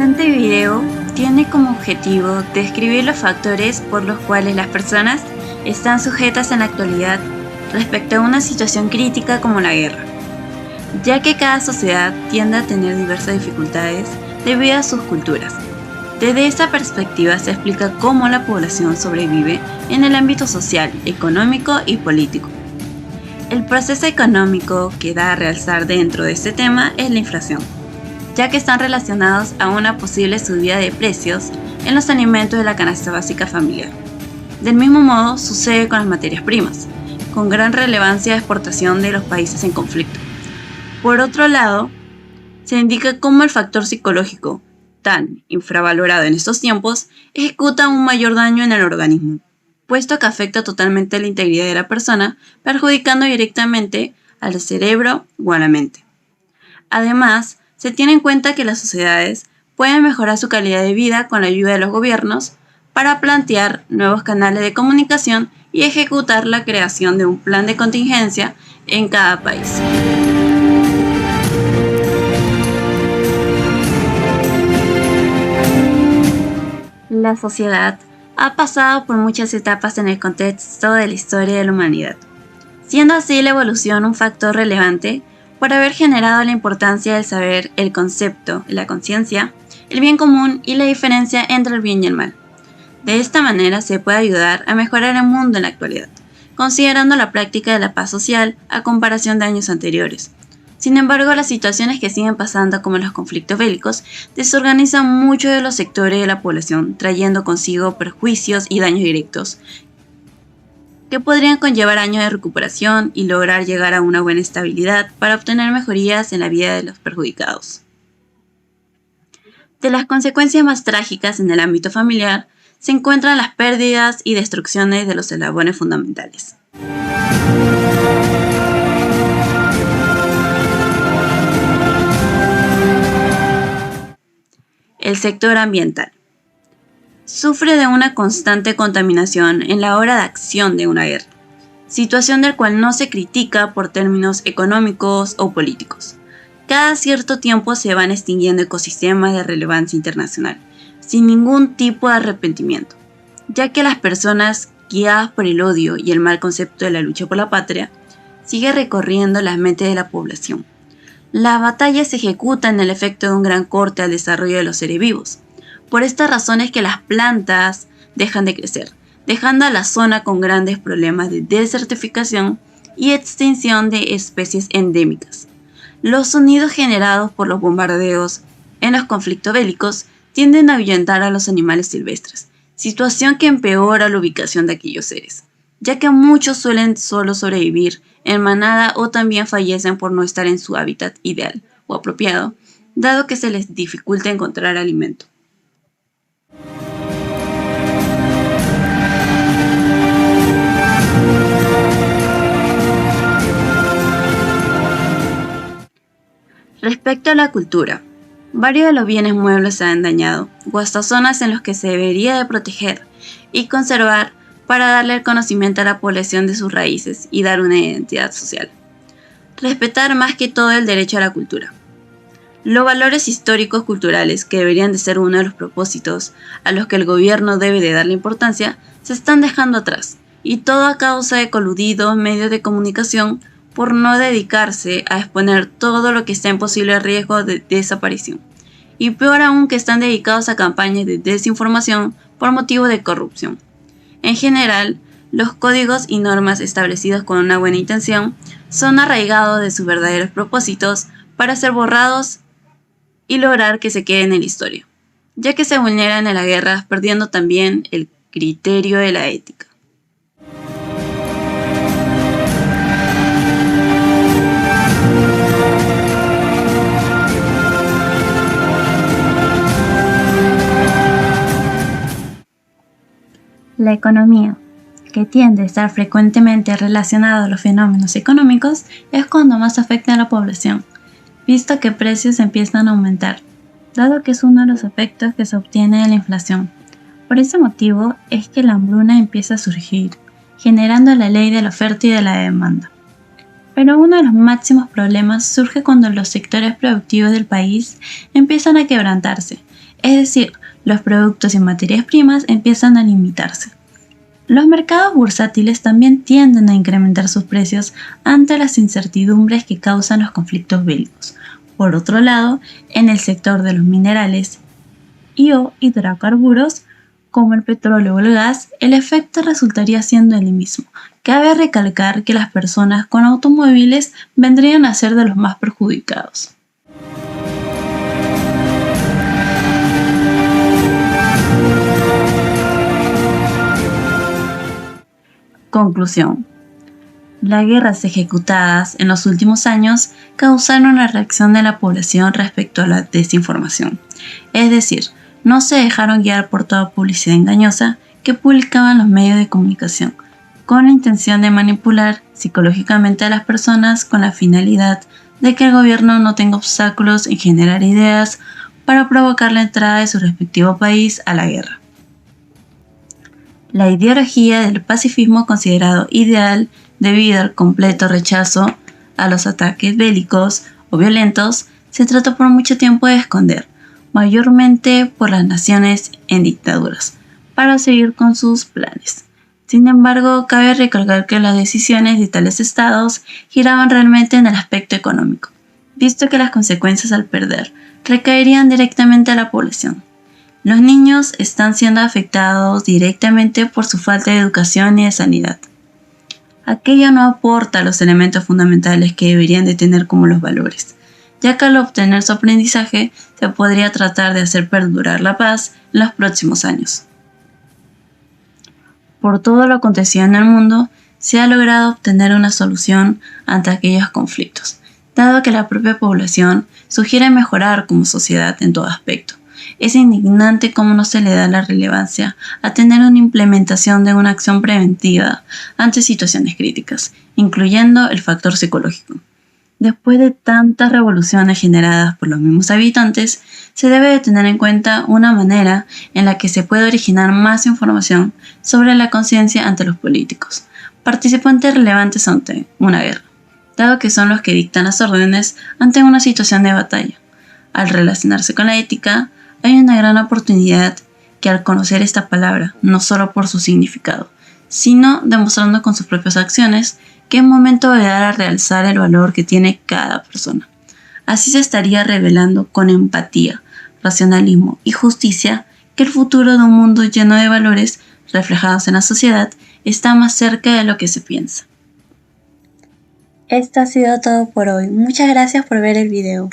presente video tiene como objetivo describir los factores por los cuales las personas están sujetas en la actualidad respecto a una situación crítica como la guerra, ya que cada sociedad tiende a tener diversas dificultades debido a sus culturas. Desde esta perspectiva se explica cómo la población sobrevive en el ámbito social, económico y político. El proceso económico que da a realzar dentro de este tema es la inflación, ya que están relacionados a una posible subida de precios en los alimentos de la canasta básica familiar. Del mismo modo sucede con las materias primas, con gran relevancia de exportación de los países en conflicto. Por otro lado, se indica cómo el factor psicológico, tan infravalorado en estos tiempos, ejecuta un mayor daño en el organismo, puesto que afecta totalmente la integridad de la persona, perjudicando directamente al cerebro o a la mente. Además, se tiene en cuenta que las sociedades pueden mejorar su calidad de vida con la ayuda de los gobiernos para plantear nuevos canales de comunicación y ejecutar la creación de un plan de contingencia en cada país. La sociedad ha pasado por muchas etapas en el contexto de la historia de la humanidad, siendo así la evolución un factor relevante por haber generado la importancia del saber, el concepto, la conciencia, el bien común y la diferencia entre el bien y el mal. De esta manera se puede ayudar a mejorar el mundo en la actualidad, considerando la práctica de la paz social a comparación de años anteriores. Sin embargo, las situaciones que siguen pasando, como los conflictos bélicos, desorganizan muchos de los sectores de la población, trayendo consigo perjuicios y daños directos, que podrían conllevar años de recuperación y lograr llegar a una buena estabilidad para obtener mejorías en la vida de los perjudicados. De las consecuencias más trágicas en el ámbito familiar se encuentran las pérdidas y destrucciones de los eslabones fundamentales. El sector ambiental sufre de una constante contaminación en la hora de acción de una guerra, situación del cual no se critica por términos económicos o políticos. Cada cierto tiempo se van extinguiendo ecosistemas de relevancia internacional, sin ningún tipo de arrepentimiento, ya que las personas, guiadas por el odio y el mal concepto de la lucha por la patria, siguen recorriendo las mentes de la población. La batalla se ejecuta en el efecto de un gran corte al desarrollo de los seres vivos. Por esta razón es que las plantas dejan de crecer, dejando a la zona con grandes problemas de desertificación y extinción de especies endémicas. Los sonidos generados por los bombardeos en los conflictos bélicos tienden a ahuyentar a los animales silvestres, situación que empeora la ubicación de aquellos seres, ya que muchos suelen solo sobrevivir en manada o también fallecen por no estar en su hábitat ideal o apropiado, dado que se les dificulta encontrar alimento. Respecto a la cultura, varios de los bienes muebles se han dañado, o hasta zonas en las que se debería de proteger y conservar para darle el conocimiento a la población de sus raíces y dar una identidad social. Respetar más que todo el derecho a la cultura. Los valores históricos culturales, que deberían de ser uno de los propósitos a los que el gobierno debe de darle importancia, se están dejando atrás, y todo a causa de coludidos medios de comunicación por no dedicarse a exponer todo lo que está en posible riesgo de desaparición, y peor aún que están dedicados a campañas de desinformación por motivos de corrupción. En general, los códigos y normas establecidos con una buena intención son arraigados de sus verdaderos propósitos para ser borrados y lograr que se queden en la historia, ya que se vulneran en la guerra, perdiendo también el criterio de la ética. La economía, que tiende a estar frecuentemente relacionada a los fenómenos económicos, es cuando más afecta a la población, visto que precios empiezan a aumentar, dado que es uno de los efectos que se obtiene de la inflación. Por ese motivo es que la hambruna empieza a surgir, generando la ley de la oferta y de la demanda. Pero uno de los máximos problemas surge cuando los sectores productivos del país empiezan a quebrantarse, es decir, los productos y materias primas empiezan a limitarse. Los mercados bursátiles también tienden a incrementar sus precios ante las incertidumbres que causan los conflictos bélicos. Por otro lado, en el sector de los minerales o hidrocarburos, como el petróleo o el gas, el efecto resultaría siendo el mismo. Cabe recalcar que las personas con automóviles vendrían a ser de los más perjudicados. Conclusión. Las guerras ejecutadas en los últimos años causaron una reacción de la población respecto a la desinformación. Es decir, no se dejaron guiar por toda publicidad engañosa que publicaban los medios de comunicación, con la intención de manipular psicológicamente a las personas con la finalidad de que el gobierno no tenga obstáculos en generar ideas para provocar la entrada de su respectivo país a la guerra. La ideología del pacifismo considerado ideal debido al completo rechazo a los ataques bélicos o violentos se trató por mucho tiempo de esconder, mayormente por las naciones en dictaduras, para seguir con sus planes. Sin embargo, cabe recalcar que las decisiones de tales estados giraban realmente en el aspecto económico, visto que las consecuencias al perder recaerían directamente a la población. Los niños están siendo afectados directamente por su falta de educación y de sanidad. Aquello no aporta los elementos fundamentales que deberían de tener como los valores, ya que al obtener su aprendizaje se podría tratar de hacer perdurar la paz en los próximos años. Por todo lo acontecido en el mundo, se ha logrado obtener una solución ante aquellos conflictos, dado que la propia población sugiere mejorar como sociedad en todo aspecto. Es indignante cómo no se le da la relevancia a tener una implementación de una acción preventiva ante situaciones críticas, incluyendo el factor psicológico. Después de tantas revoluciones generadas por los mismos habitantes, se debe de tener en cuenta una manera en la que se puede originar más información sobre la conciencia ante los políticos, participantes relevantes ante una guerra, dado que son los que dictan las órdenes ante una situación de batalla. Al relacionarse con la ética, hay una gran oportunidad que al conocer esta palabra, no solo por su significado, sino demostrando con sus propias acciones que es momento de dar a realzar el valor que tiene cada persona. Así se estaría revelando con empatía, racionalismo y justicia que el futuro de un mundo lleno de valores reflejados en la sociedad está más cerca de lo que se piensa. Esto ha sido todo por hoy. Muchas gracias por ver el video.